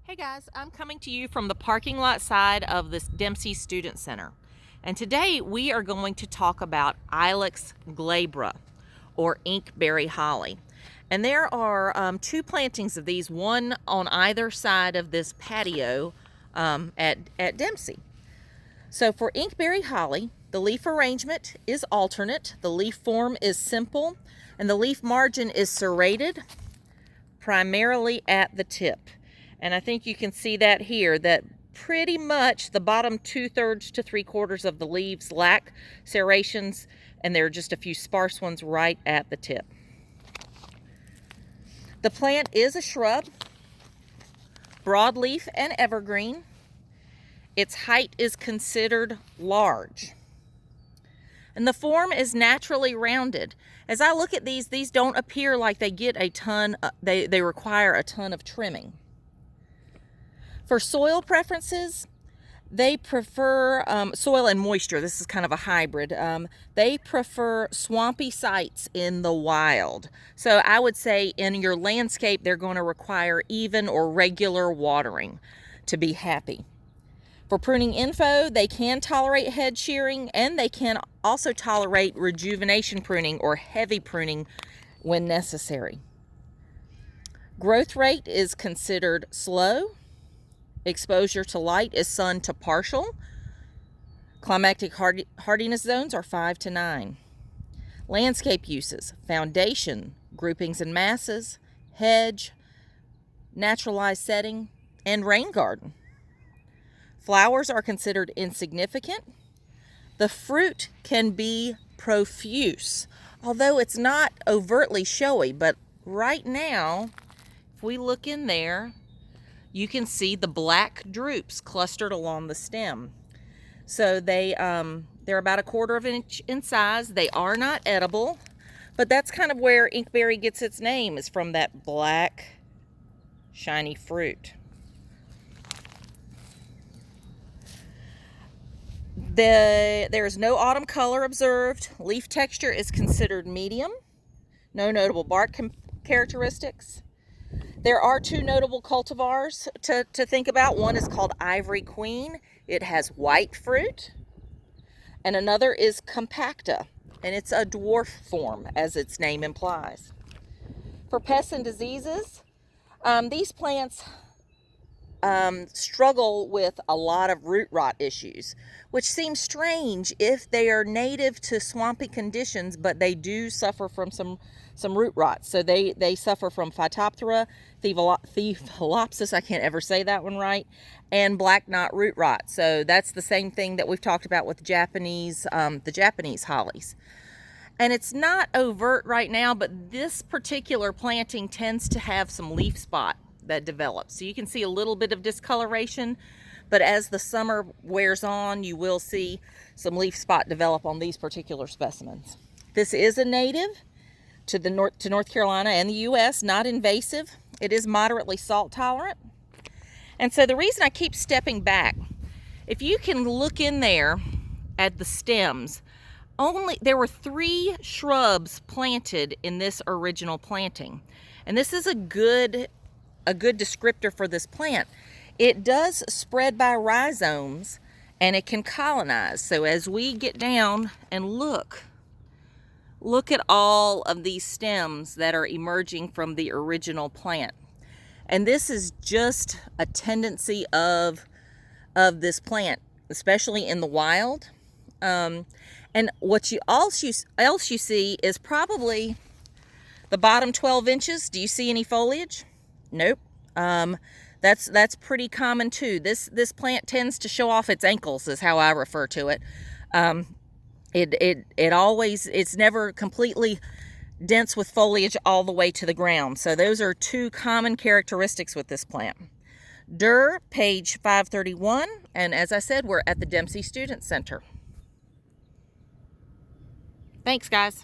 Hey guys, I'm coming to you from the parking lot side of the Dempsey Student Center. And today we are going to talk about Ilex Glabra, or inkberry holly. And there are two plantings of these, one on either side of this patio at Dempsey. So for inkberry holly, the leaf arrangement is alternate, the leaf form is simple, and the leaf margin is serrated primarily at the tip. And I think you can see that here, that pretty much the bottom 2/3 to 3/4 of the leaves lack serrations, and there are just a few sparse ones right at the tip. The plant is a shrub, broadleaf and evergreen. Its height is considered large. And the form is naturally rounded. As I look at these don't appear like they get a ton, they require a ton of trimming. For soil preferences, they prefer soil and moisture. This is kind of a hybrid. They prefer swampy sites in the wild. So I would say in your landscape, they're going to require even or regular watering to be happy. For Pruning Info, they can tolerate head shearing, and they can also tolerate rejuvenation pruning or heavy pruning when necessary. Growth rate is considered slow. Exposure to light is sun to partial. Climactic hardiness zones are 5 to 9. Landscape uses: foundation, groupings and masses, hedge, naturalized setting, and rain garden. Flowers are considered insignificant. The fruit can be profuse, although it's not overtly showy, but right now, if we look in there, you can see the black drupes clustered along the stem. So they're about 1/4 inch in size. They are not edible, but that's kind of where inkberry gets its name, is from that black, shiny fruit. There is no autumn color observed. Leaf texture is considered medium. No notable bark characteristics. There are two notable cultivars to think about. One is called Ivory Queen. It has white fruit. And another is Compacta, and it's a dwarf form, as its name implies. For pests and diseases, these plants struggle with a lot of root rot issues, which seems strange if they are native to swampy conditions, but they do suffer from some root rot. So they suffer from Phytophthora, Thelopsis, I can't ever say that one right, and black knot root rot. So that's the same thing that we've talked about with the Japanese hollies. And it's not overt right now, but this particular planting tends to have some leaf spot that develops. So you can see a little bit of discoloration, but as the summer wears on, you will see some leaf spot develop on these particular specimens. This is a native to North Carolina and the U.S., not invasive. It is moderately salt tolerant. And so the reason I keep stepping back, if you can look in there at the stems, there were 3 shrubs planted in this original planting. And this is a good descriptor for this plant. It does spread by rhizomes, and it can colonize. So as we get down and look at all of these stems that are emerging from the original plant. And this is just a tendency of this plant, especially in the wild. And what you else you see is probably the bottom 12 inches. Do you see any foliage? Nope. That's pretty common too. This plant tends to show off its ankles, is how I refer to it. It's never completely dense with foliage all the way to the ground. So those are 2 common characteristics with this plant. Durr, page 531, and as I said, we're at the Dempsey Student Center. Thanks, guys.